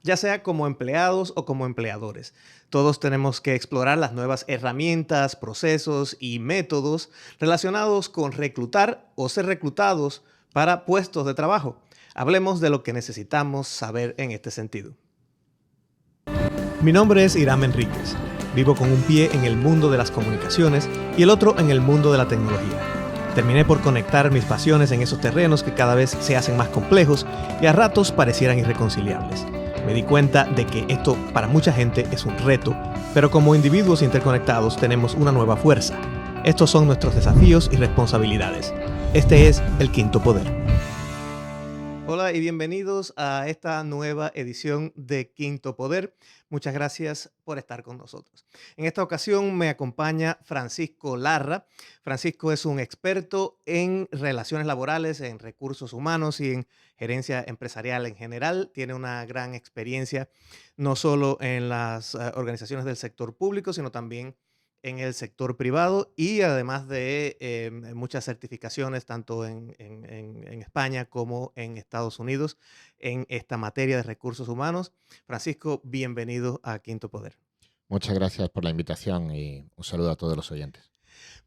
ya sea como empleados o como empleadores. Todos tenemos que explorar las nuevas herramientas, procesos y métodos relacionados con reclutar o ser reclutados para puestos de trabajo. Hablemos de lo que necesitamos saber en este sentido. Mi nombre es Iram Enríquez. Vivo con un pie en el mundo de las comunicaciones y el otro en el mundo de la tecnología. Terminé por conectar mis pasiones en esos terrenos que cada vez se hacen más complejos y a ratos parecieran irreconciliables. Me di cuenta de que esto para mucha gente es un reto, pero como individuos interconectados tenemos una nueva fuerza. Estos son nuestros desafíos y responsabilidades. Este es el Quinto Poder. Hola y bienvenidos a esta nueva edición de Quinto Poder. Muchas gracias por estar con nosotros. En esta ocasión me acompaña Francisco Larra. Francisco es un experto en relaciones laborales, en recursos humanos y en gerencia empresarial en general. Tiene una gran experiencia no solo en las organizaciones del sector público, sino también en el sector privado y además de muchas certificaciones tanto en España como en Estados Unidos en esta materia de recursos humanos. Francisco, bienvenido a Quinto Poder. Muchas gracias por la invitación y un saludo a todos los oyentes.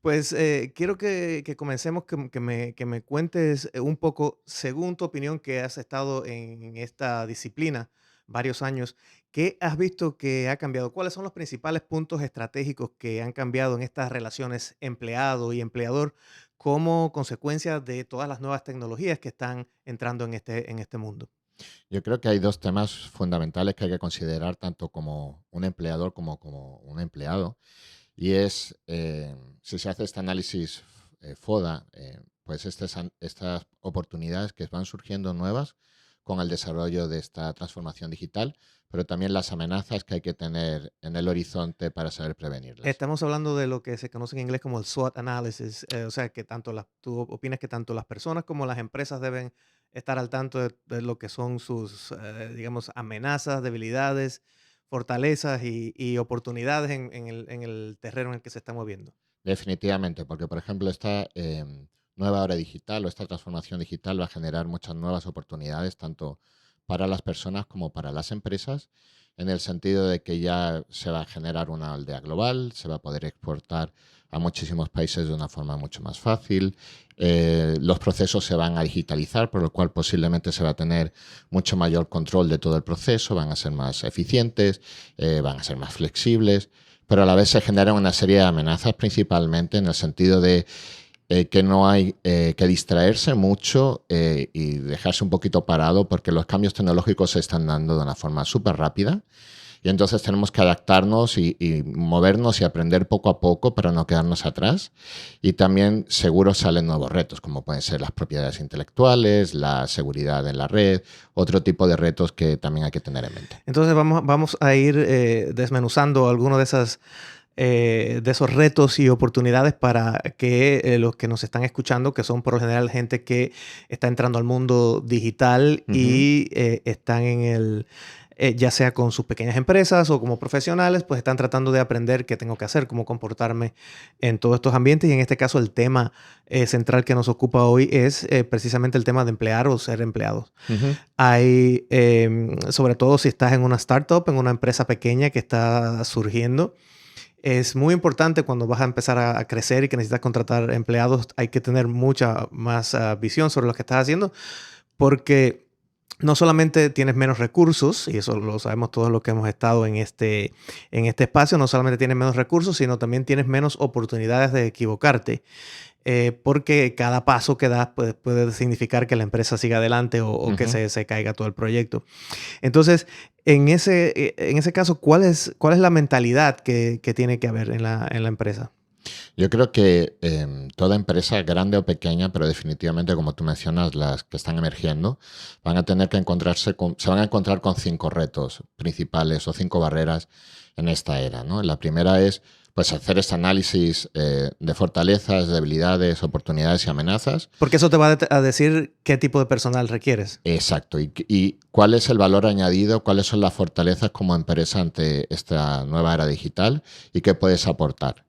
Pues quiero que comencemos, que me cuentes un poco, según tu opinión, que has estado en esta disciplina varios años, ¿qué has visto que ha cambiado? ¿Cuáles son los principales puntos estratégicos que han cambiado en estas relaciones empleado y empleador como consecuencia de todas las nuevas tecnologías que están entrando en este mundo? Yo creo que hay dos temas fundamentales que hay que considerar tanto como un empleador como un empleado. Y es, si se hace este análisis FODA, pues estas oportunidades que van surgiendo nuevas con el desarrollo de esta transformación digital, pero también las amenazas que hay que tener en el horizonte para saber prevenirlas. Estamos hablando de lo que se conoce en inglés como el SWOT analysis, o sea, que tú opinas que tanto las personas como las empresas deben estar al tanto de lo que son sus, digamos, amenazas, debilidades, fortalezas y oportunidades en el terreno en el que se está moviendo. Definitivamente, porque por ejemplo esta nueva era digital o esta transformación digital va a generar muchas nuevas oportunidades tanto para las personas como para las empresas, en el sentido de que ya se va a generar una aldea global, se va a poder exportar a muchísimos países de una forma mucho más fácil, los procesos se van a digitalizar, por lo cual posiblemente se va a tener mucho mayor control de todo el proceso, van a ser más eficientes, van a ser más flexibles, pero a la vez se generan una serie de amenazas principalmente en el sentido de que no hay que distraerse mucho y dejarse un poquito parado porque los cambios tecnológicos se están dando de una forma súper rápida y entonces tenemos que adaptarnos y movernos y aprender poco a poco para no quedarnos atrás. Y también seguro salen nuevos retos, como pueden ser las propiedades intelectuales, la seguridad en la red, otro tipo de retos que también hay que tener en mente. Entonces vamos a ir desmenuzando algunos de esos retos y oportunidades para que los que nos están escuchando, que son por lo general gente que está entrando al mundo digital y están ya sea con sus pequeñas empresas o como profesionales, pues están tratando de aprender qué tengo que hacer, cómo comportarme en todos estos ambientes. Y en este caso el tema central que nos ocupa hoy es precisamente el tema de emplear o ser empleados. Hay, sobre todo si estás en una startup, en una empresa pequeña que está surgiendo, es muy importante cuando vas a empezar a crecer y que necesitas contratar empleados, hay que tener mucha más visión sobre lo que estás haciendo, porque no solamente tienes menos recursos, y eso lo sabemos todos los que hemos estado en este espacio, no solamente tienes menos recursos, sino también tienes menos oportunidades de equivocarte. Porque cada paso que das puede significar que la empresa siga adelante o que se caiga todo el proyecto. Entonces, en ese caso, ¿cuál es la mentalidad que tiene que haber en la empresa? Yo creo que toda empresa, grande o pequeña, pero definitivamente, como tú mencionas, las que están emergiendo, van a tener que se van a encontrar con 5 retos principales o 5 barreras en esta era, ¿no? La primera es pues hacer este análisis de fortalezas, debilidades, oportunidades y amenazas. Porque eso te va a decir qué tipo de personal requieres. Exacto. Y cuál es el valor añadido, cuáles son las fortalezas como empresa ante esta nueva era digital y qué puedes aportar.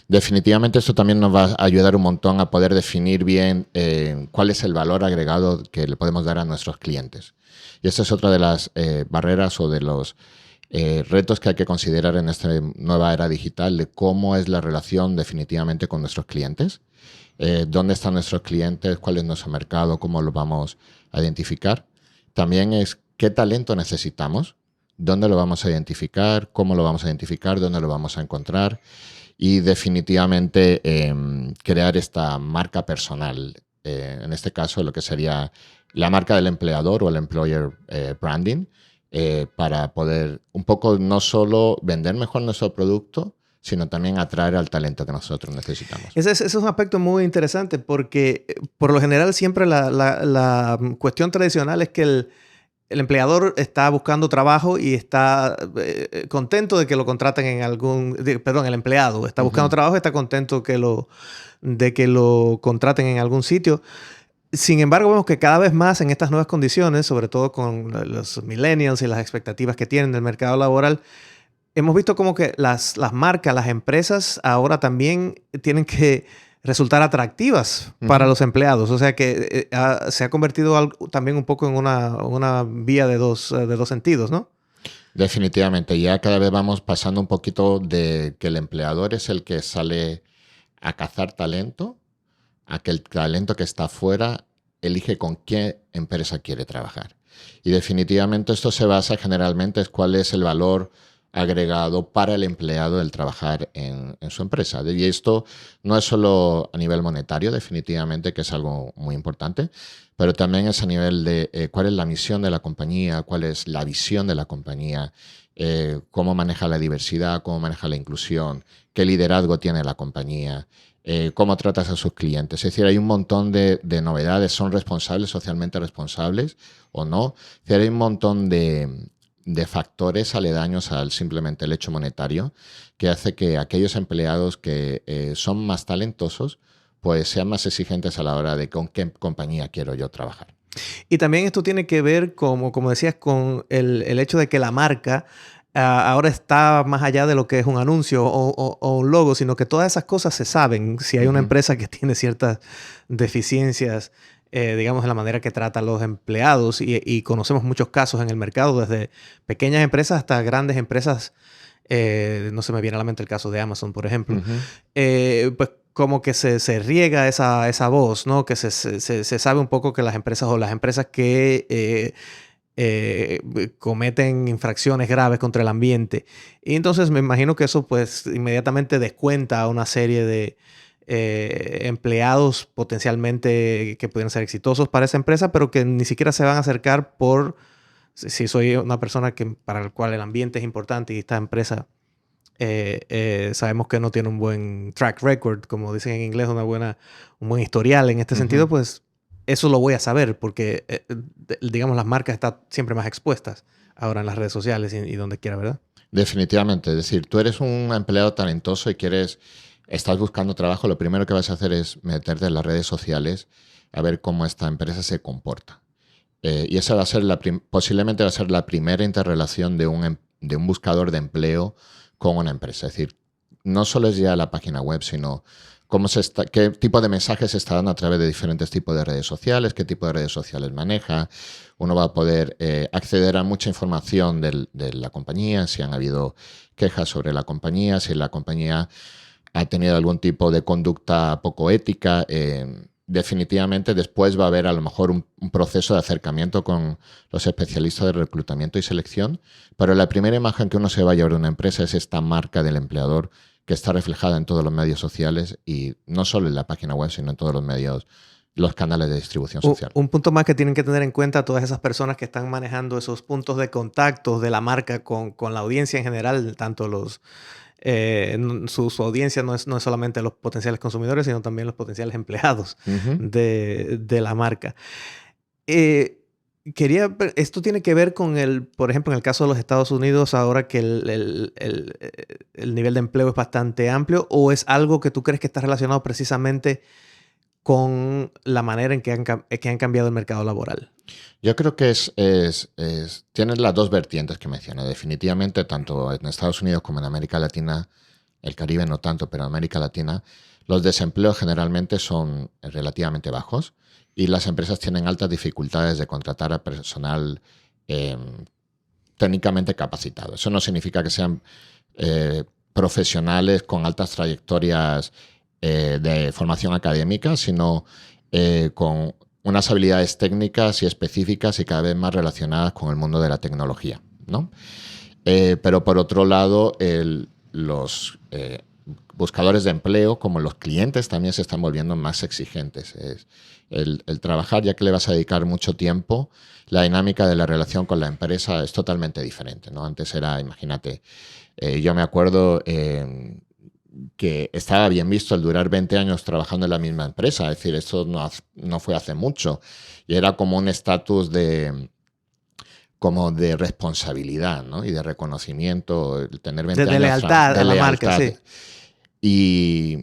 Definitivamente esto también nos va a ayudar un montón a poder definir bien cuál es el valor agregado que le podemos dar a nuestros clientes. Y esta es otra de las barreras o de los retos que hay que considerar en esta nueva era digital, de cómo es la relación definitivamente con nuestros clientes. Dónde están nuestros clientes, cuál es nuestro mercado, cómo lo vamos a identificar. También es qué talento necesitamos, dónde lo vamos a identificar, cómo lo vamos a identificar, dónde lo vamos a encontrar y definitivamente crear esta marca personal. En este caso, lo que sería la marca del empleador o el employer branding, para poder un poco no solo vender mejor nuestro producto, sino también atraer al talento que nosotros necesitamos. Ese es un aspecto muy interesante porque por lo general siempre la cuestión tradicional es que el empleador está buscando trabajo y está contento de que lo contraten en el empleado está buscando trabajo y está contento de que lo contraten en algún sitio. Sin embargo, vemos que cada vez más en estas nuevas condiciones, sobre todo con los millennials y las expectativas que tienen del mercado laboral, hemos visto como que las marcas, las empresas ahora también tienen que resultar atractivas para los empleados. O sea que se ha convertido también un poco en una vía de dos sentidos, ¿no? Definitivamente. Ya cada vez vamos pasando un poquito de que el empleador es el que sale a cazar talento, a que el talento que está afuera elige con qué empresa quiere trabajar. Y definitivamente esto se basa generalmente en cuál es el valor agregado para el empleado el trabajar en su empresa. Y esto no es solo a nivel monetario, definitivamente, que es algo muy importante, pero también es a nivel de cuál es la misión de la compañía, cuál es la visión de la compañía, cómo maneja la diversidad, cómo maneja la inclusión, qué liderazgo tiene la compañía, cómo tratas a sus clientes. Es decir, hay un montón de novedades. ¿Son responsables, socialmente responsables o no? Es decir, hay un montón de factores aledaños al simplemente el hecho monetario que hace que aquellos empleados que son más talentosos pues sean más exigentes a la hora de con qué compañía quiero yo trabajar. Y también esto tiene que ver, como decías, con el hecho de que la marca ahora está más allá de lo que es un anuncio o un logo, sino que todas esas cosas se saben. Si hay una empresa que tiene ciertas deficiencias, digamos, en la manera que trata a los empleados, y conocemos muchos casos en el mercado, desde pequeñas empresas hasta grandes empresas. No se me viene a la mente el caso de Amazon, por ejemplo. Pues como que se riega esa voz, ¿no? Que se sabe un poco que las empresas que cometen infracciones graves contra el ambiente. Y entonces me imagino que eso pues inmediatamente descuenta a una serie de empleados potencialmente que pudieran ser exitosos para esa empresa, pero que ni siquiera se van a acercar si soy una persona para la cual el ambiente es importante y esta empresa sabemos que no tiene un buen track record, como dicen en inglés, un buen historial en este sentido, pues eso lo voy a saber porque, digamos, las marcas están siempre más expuestas ahora en las redes sociales y donde quiera, ¿verdad? Definitivamente. Es decir, tú eres un empleado talentoso y estás buscando trabajo, lo primero que vas a hacer es meterte en las redes sociales a ver cómo esta empresa se comporta. Y esa va a ser posiblemente va a ser la primera interrelación de un buscador de empleo con una empresa. Es decir, no solo es ya la página web, sino qué tipo de mensajes se está dando a través de diferentes tipos de redes sociales, qué tipo de redes sociales maneja. Uno va a poder acceder a mucha información de la compañía, si han habido quejas sobre la compañía, si la compañía ha tenido algún tipo de conducta poco ética. Definitivamente después va a haber a lo mejor un proceso de acercamiento con los especialistas de reclutamiento y selección, pero la primera imagen que uno se va a llevar de una empresa es esta marca del empleador que está reflejada en todos los medios sociales y no solo en la página web, sino en todos los medios, los canales de distribución social. Un punto más que tienen que tener en cuenta todas esas personas que están manejando esos puntos de contacto de la marca con la audiencia en general, tanto su audiencia no es solamente los potenciales consumidores, sino también los potenciales empleados de la marca. Esto tiene que ver con por ejemplo, en el caso de los Estados Unidos, ahora que el nivel de empleo es bastante amplio, ¿o es algo que tú crees que está relacionado precisamente con la manera en que han cambiado el mercado laboral? Yo creo que tiene las dos vertientes que mencioné. Definitivamente, tanto en Estados Unidos como en América Latina, el Caribe no tanto, pero en América Latina, los desempleos generalmente son relativamente bajos y las empresas tienen altas dificultades de contratar a personal eh, técnicamente capacitados. Eso no significa que sean profesionales con altas trayectorias de formación académica, sino con unas habilidades técnicas y específicas y cada vez más relacionadas con el mundo de la tecnología, ¿no? Pero por otro lado, los buscadores de empleo, como los clientes, también se están volviendo más exigentes. El trabajar, ya que le vas a dedicar mucho tiempo, la dinámica de la relación con la empresa es totalmente diferente, ¿no? Antes era, imagínate, yo me acuerdo que estaba bien visto el durar 20 años trabajando en la misma empresa. Es decir, esto no fue hace mucho. Y era como un estatus como de responsabilidad, ¿no? Y de reconocimiento, el tener 20 De años lealtad a la marca, sí.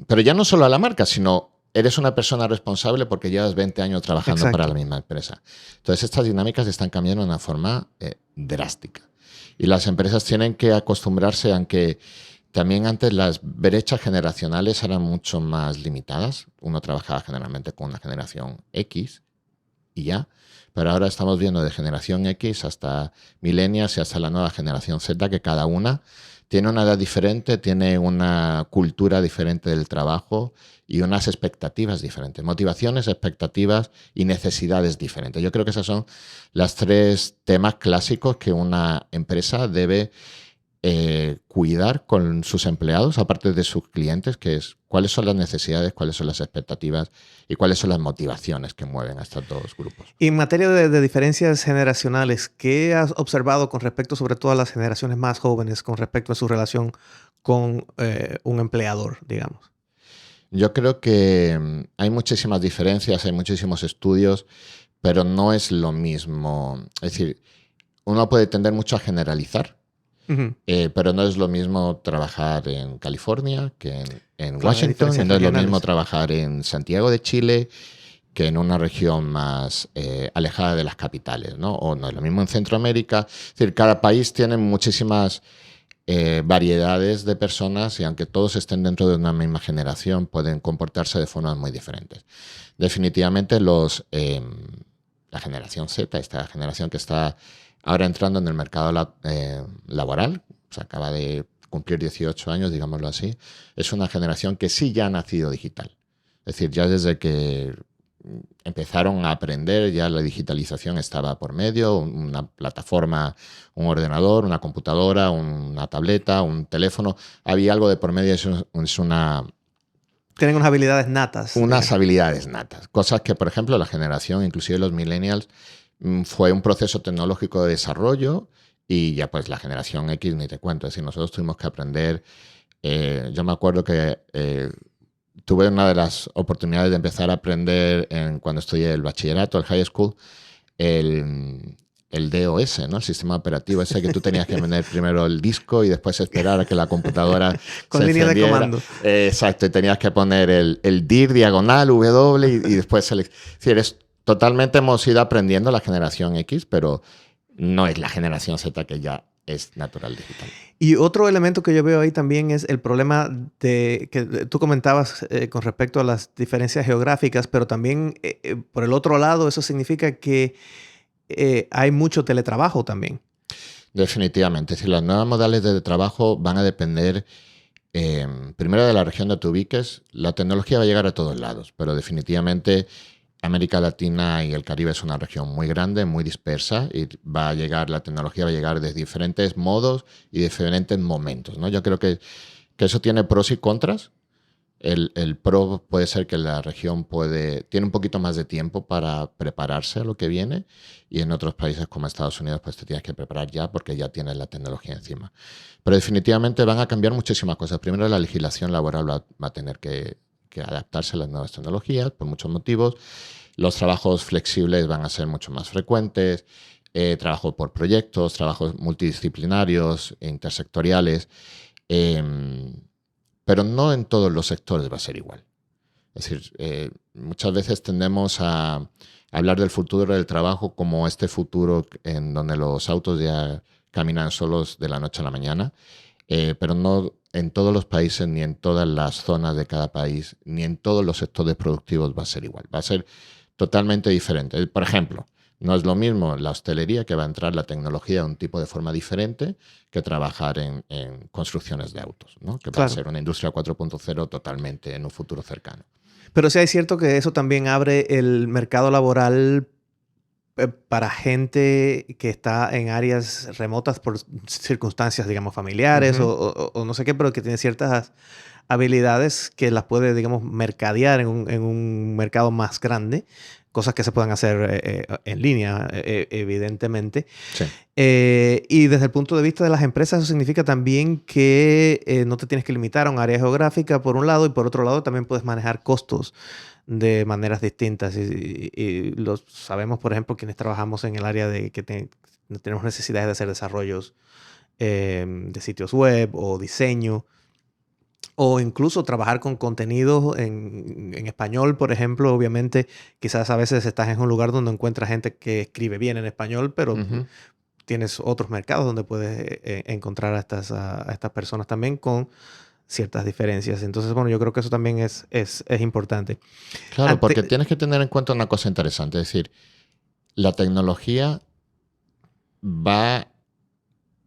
Pero ya no solo a la marca, sino eres una persona responsable porque llevas 20 años trabajando Exacto. para la misma empresa. Entonces, estas dinámicas están cambiando de una forma drástica. Y las empresas tienen que acostumbrarse a que también antes las brechas generacionales eran mucho más limitadas. Uno trabajaba generalmente con una generación X y ya. Pero ahora estamos viendo de generación X hasta millennials y hasta la nueva generación Z, que cada una tiene una edad diferente, tiene una cultura diferente del trabajo y unas expectativas diferentes. Motivaciones, expectativas y necesidades diferentes. Yo creo que esos son los 3 temas clásicos que una empresa debe cuidar con sus empleados, aparte de sus clientes, que es cuáles son las necesidades, cuáles son las expectativas y cuáles son las motivaciones que mueven a estos 2 grupos. Y en materia de diferencias generacionales, ¿qué has observado con respecto sobre todo a las generaciones más jóvenes con respecto a su relación con un empleador, digamos? Yo creo que hay muchísimas diferencias, hay muchísimos estudios, pero no es lo mismo. Es decir, uno puede tender mucho a generalizar, pero no es lo mismo trabajar en California que en Washington, y no es lo mismo trabajar en Santiago de Chile que en una región más alejada de las capitales, ¿no? O no es lo mismo en Centroamérica. Es decir, cada país tiene muchísimas variedades de personas y aunque todos estén dentro de una misma generación, pueden comportarse de formas muy diferentes. Definitivamente la generación Z, esta generación que está ahora entrando en el mercado laboral, se acaba de cumplir 18 años, digámoslo así, es una generación que sí ya ha nacido digital. Es decir, ya desde que empezaron a aprender, ya la digitalización estaba por medio, una plataforma, un ordenador, una computadora, una tableta, un teléfono, había algo de por medio, tienen unas habilidades natas. Unas habilidades natas, cosas que, por ejemplo, la generación, inclusive los millennials, fue un proceso tecnológico de desarrollo y ya pues la generación X ni te cuento. Es decir, nosotros tuvimos que aprender, yo me acuerdo que tuve una de las oportunidades de empezar a aprender cuando estudié el bachillerato, el high school, el DOS, ¿no? El sistema operativo ese que tú tenías que poner primero el disco y después esperar a que la computadora con línea de comando. Exacto, y tenías que poner el dir diagonal, W y después es decir, totalmente hemos ido aprendiendo la generación X, pero no es la generación Z que ya es natural digital. Y otro elemento que yo veo ahí también es el problema que tú comentabas con respecto a las diferencias geográficas, pero también por el otro lado eso significa que hay mucho teletrabajo también. Definitivamente. Es decir, las nuevas modalidades de trabajo van a depender primero de la región donde te ubiques. La tecnología va a llegar a todos lados, pero definitivamente América Latina y el Caribe es una región muy grande, muy dispersa y la tecnología va a llegar de diferentes modos y diferentes momentos, ¿no? Yo creo que eso tiene pros y contras. El pro puede ser que la región tiene un poquito más de tiempo para prepararse a lo que viene y en otros países como Estados Unidos pues te tienes que preparar ya porque ya tienes la tecnología encima. Pero definitivamente van a cambiar muchísimas cosas. Primero, la legislación laboral va a tener que adaptarse a las nuevas tecnologías por muchos motivos. Los trabajos flexibles van a ser mucho más frecuentes, trabajo por proyectos, trabajos multidisciplinarios, intersectoriales, pero no en todos los sectores va a ser igual. Es decir, muchas veces tendemos a hablar del futuro del trabajo como este futuro en donde los autos ya caminan solos de la noche a la mañana, pero no en todos los países, ni en todas las zonas de cada país, ni en todos los sectores productivos va a ser igual. Va a ser totalmente diferente. Por ejemplo, No es lo mismo la hostelería, que va a entrar la tecnología de un tipo de forma diferente, que trabajar en construcciones de autos, ¿no? Que va a Claro. ser una industria 4.0 totalmente en un futuro cercano. Pero sí es cierto que eso también abre el mercado laboral para gente que está en áreas remotas por circunstancias, digamos, familiares Ujú. o no sé qué, pero que tiene ciertas habilidades que las puede, digamos, mercadear en un mercado más grande, cosas que se puedan hacer en línea, evidentemente. Sí, Y desde el punto de vista de las empresas, eso significa también que no te tienes que limitar a un área geográfica, por un lado, y por otro lado también puedes manejar costos de maneras distintas. Y lo sabemos, por ejemplo, quienes trabajamos en el área de que tenemos necesidades de hacer desarrollos de sitios web o diseño, o incluso trabajar con contenidos en español, por ejemplo. Obviamente, quizás a veces estás en un lugar donde encuentras gente que escribe bien en español, pero ujú. tienes otros mercados donde puedes encontrar a estas personas también con ciertas diferencias. Entonces, bueno, yo creo que eso también es importante. Claro, porque Ante- tienes que tener en cuenta una cosa interesante, es decir, la tecnología va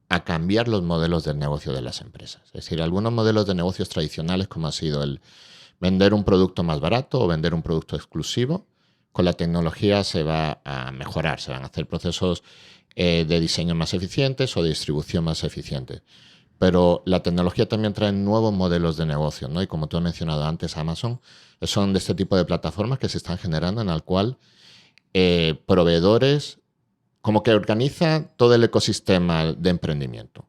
a cambiar los modelos del negocio de las empresas. Es decir, algunos modelos de negocios tradicionales, como ha sido el vender un producto más barato o vender un producto exclusivo, con la tecnología se va a mejorar, se van a hacer procesos de diseño más eficientes o de distribución más eficientes. Pero la tecnología también trae nuevos modelos de negocio, ¿no? Y como tú has mencionado antes, Amazon, son de este tipo de plataformas que se están generando en el cual proveedores, como que organiza todo el ecosistema de emprendimiento.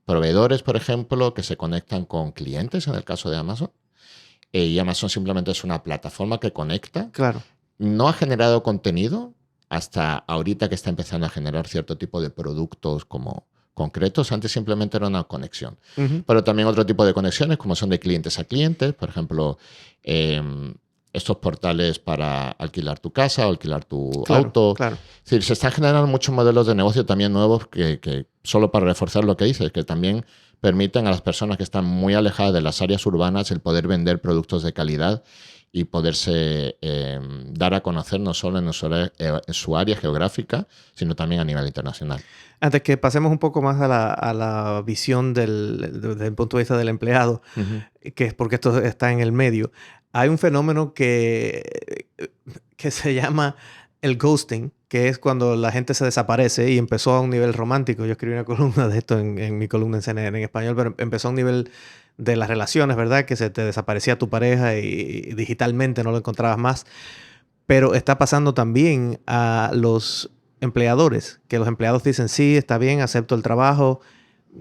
Proveedores, por ejemplo, que se conectan con clientes, en el caso de Amazon, y Amazon simplemente es una plataforma que conecta. claro. No ha generado contenido hasta ahorita, que está empezando a generar cierto tipo de productos como concretos. Antes simplemente era una conexión. Ujú. Pero también otro tipo de conexiones, como son de clientes a clientes, por ejemplo, eh, estos portales para alquilar tu casa o alquilar tu Claro, auto. claro. Es decir, se están generando muchos modelos de negocio también nuevos que solo para reforzar lo que dices, que también permiten a las personas que están muy alejadas de las áreas urbanas el poder vender productos de calidad y poderse dar a conocer no solo en su área geográfica, sino también a nivel internacional. Antes que pasemos un poco más a la visión desde el punto de vista del empleado, Ujú. que es porque esto está en el medio, hay un fenómeno que se llama el ghosting, que es cuando la gente se desaparece y empezó a un nivel romántico. Yo escribí una columna de esto en mi columna en CNN en español, pero empezó a un nivel de las relaciones, ¿verdad? Que se te desaparecía tu pareja y digitalmente no lo encontrabas más. Pero está pasando también a los empleadores, que los empleados dicen, sí, está bien, acepto el trabajo,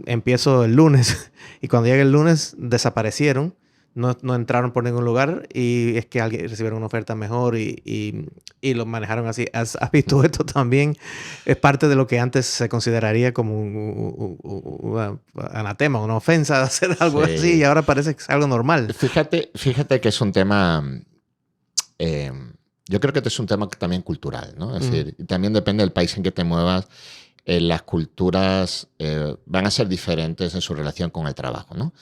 empiezo el lunes. Y cuando llega el lunes, desaparecieron, no entraron por ningún lugar y es que alguien recibieron una oferta mejor y lo manejaron así. ¿Has visto esto también? Es parte de lo que antes se consideraría como un anatema, una ofensa hacer algo así y Sí. ahora parece que es algo normal. Fíjate que es un tema, eh, yo creo que este es un tema también cultural, ¿no? Es Ujú. decir, también depende del país en que te muevas, las culturas van a ser diferentes en su relación con el trabajo, ¿no?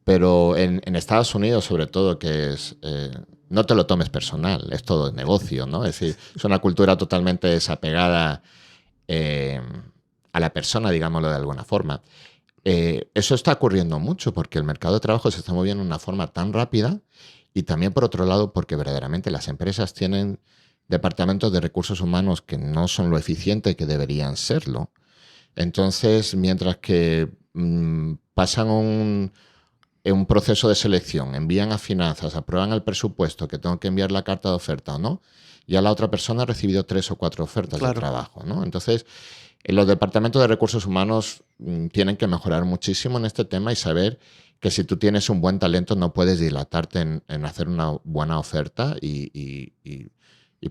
Pero en Estados Unidos, sobre todo, que es, no te lo tomes personal, es todo negocio, ¿no? Es decir, es una cultura totalmente desapegada eh, a la persona, digámoslo de alguna forma. Eso está ocurriendo mucho porque el mercado de trabajo se está moviendo de una forma tan rápida, y también, por otro lado, porque verdaderamente las empresas tienen departamentos de recursos humanos que no son lo eficiente que deberían serlo. Entonces, mientras que pasan un proceso de selección, envían a finanzas, aprueban el presupuesto, que tengo que enviar la carta de oferta o no, ya la otra persona ha recibido 3 o 4 ofertas de Claro. trabajo, ¿no? Entonces, los departamentos de recursos humanos tienen que mejorar muchísimo en este tema y saber que si tú tienes un buen talento no puedes dilatarte en hacer una buena oferta y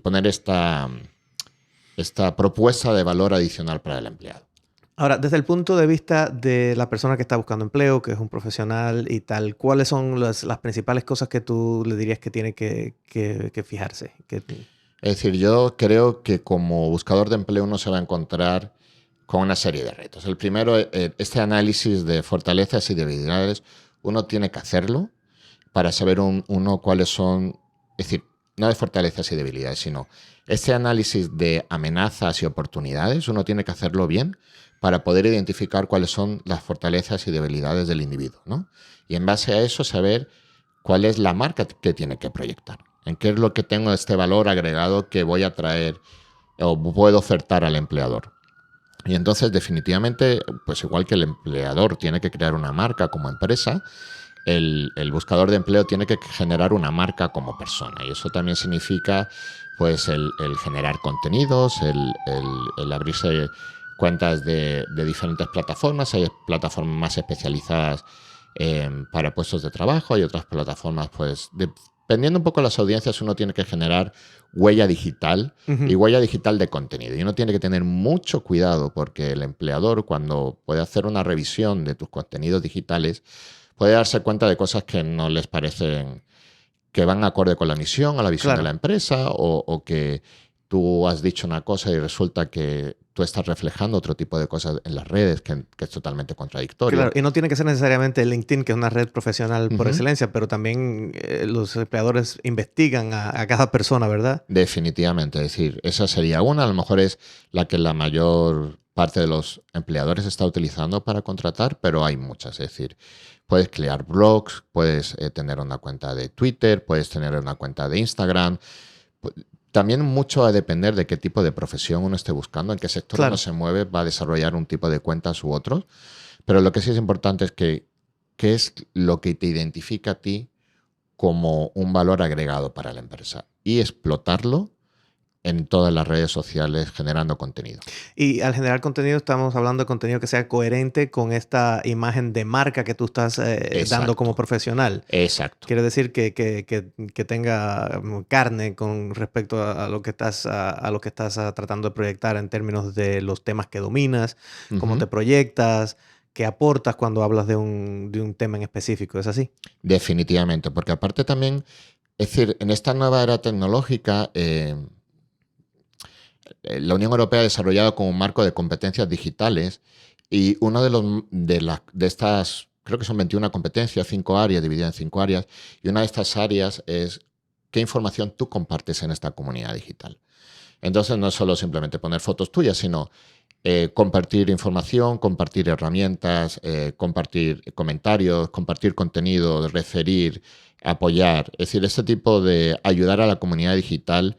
poner esta propuesta de valor adicional para el empleado. Ahora, desde el punto de vista de la persona que está buscando empleo, que es un profesional y tal, ¿cuáles son las principales cosas que tú le dirías que tiene que fijarse? Es decir, yo creo que como buscador de empleo uno se va a encontrar con una serie de retos. El primero, este análisis de fortalezas y debilidades, uno tiene que hacerlo para saber uno cuáles son. Es decir, no de fortalezas y debilidades, sino ese análisis de amenazas y oportunidades, uno tiene que hacerlo bien para poder identificar cuáles son las fortalezas y debilidades del individuo, ¿no? Y en base a eso saber cuál es la marca que tiene que proyectar, en qué es lo que tengo este valor agregado que voy a traer o puedo ofertar al empleador. Y entonces, definitivamente, pues igual que el empleador tiene que crear una marca como empresa, el buscador de empleo tiene que generar una marca como persona. Y eso también significa pues el generar contenidos, el abrirse cuentas de diferentes plataformas. Hay plataformas más especializadas para puestos de trabajo, hay otras plataformas, pues dependiendo un poco de las audiencias, uno tiene que generar huella digital y huella digital de contenido. Y uno tiene que tener mucho cuidado porque el empleador, cuando puede hacer una revisión de tus contenidos digitales, puede darse cuenta de cosas que no les parecen, que van acorde con la misión, a la visión de la empresa, o que tú has dicho una cosa y resulta que tú estás reflejando otro tipo de cosas en las redes que es totalmente contradictorio. Claro, y no tiene que ser necesariamente LinkedIn, que es una red profesional por excelencia, pero también los empleadores investigan a cada persona, ¿verdad? Definitivamente, es decir, esa sería una, a lo mejor es la que la mayor parte de los empleadores está utilizando para contratar, pero hay muchas, es decir, puedes crear blogs, puedes tener una cuenta de Twitter, puedes tener una cuenta de Instagram. También mucho va a depender de qué tipo de profesión uno esté buscando, en qué sector uno se mueve, va a desarrollar un tipo de cuentas u otros. Pero lo que sí es importante es que qué es lo que te identifica a ti como un valor agregado para la empresa y explotarlo en todas las redes sociales generando contenido. Y al generar contenido estamos hablando de contenido que sea coherente con esta imagen de marca que tú estás dando como profesional. Exacto. Quiere decir que tenga carne con respecto a lo que estás, a lo que estás tratando de proyectar en términos de los temas que dominas, cómo te proyectas, qué aportas cuando hablas de un tema en específico. ¿Es así? Definitivamente, porque aparte también, es decir, en esta nueva era tecnológica, la Unión Europea ha desarrollado como un marco de competencias digitales y uno de estas, creo que son 21 competencias, 5 áreas, divididas en 5 áreas, y una de estas áreas es qué información tú compartes en esta comunidad digital. Entonces no es solo simplemente poner fotos tuyas, sino compartir información, compartir herramientas, compartir comentarios, compartir contenido, referir, apoyar. Es decir, este tipo de ayudar a la comunidad digital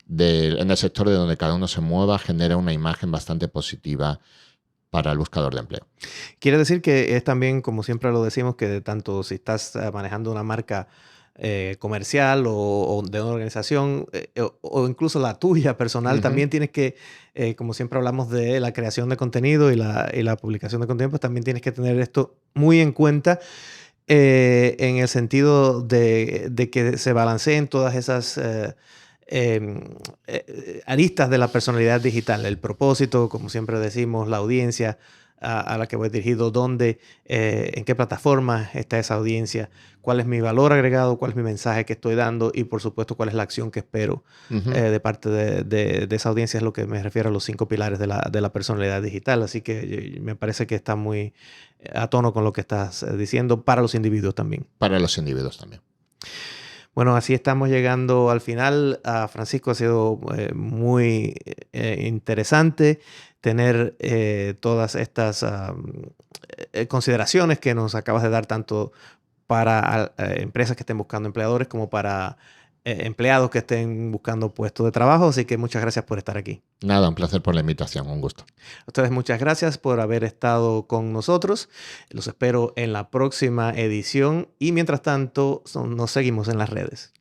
en el sector de donde cada uno se mueva genera una imagen bastante positiva para el buscador de empleo. Quiere decir que es también, como siempre lo decimos, que tanto si estás manejando una marca comercial o de una organización o incluso la tuya personal, también tienes que, como siempre hablamos de la creación de contenido y la publicación de contenido, pues también tienes que tener esto muy en cuenta en el sentido de que se balanceen todas esas aristas de la personalidad digital, el propósito, como siempre decimos, la audiencia a la que voy dirigido, dónde, en qué plataforma está esa audiencia, cuál es mi valor agregado, cuál es mi mensaje que estoy dando y por supuesto cuál es la acción que espero de parte de esa audiencia. Es lo que me refiero a los 5 pilares de la personalidad digital. Así que me parece que está muy a tono con lo que estás diciendo para los individuos también. Para los individuos también. Bueno, así estamos llegando al final. Francisco, ha sido muy interesante tener todas estas consideraciones que nos acabas de dar tanto para empresas que estén buscando empleadores como para empleados que estén buscando puestos de trabajo. Así que muchas gracias por estar aquí. Nada, un placer por la invitación, un gusto. A ustedes muchas gracias por haber estado con nosotros. Los espero en la próxima edición y mientras tanto nos seguimos en las redes.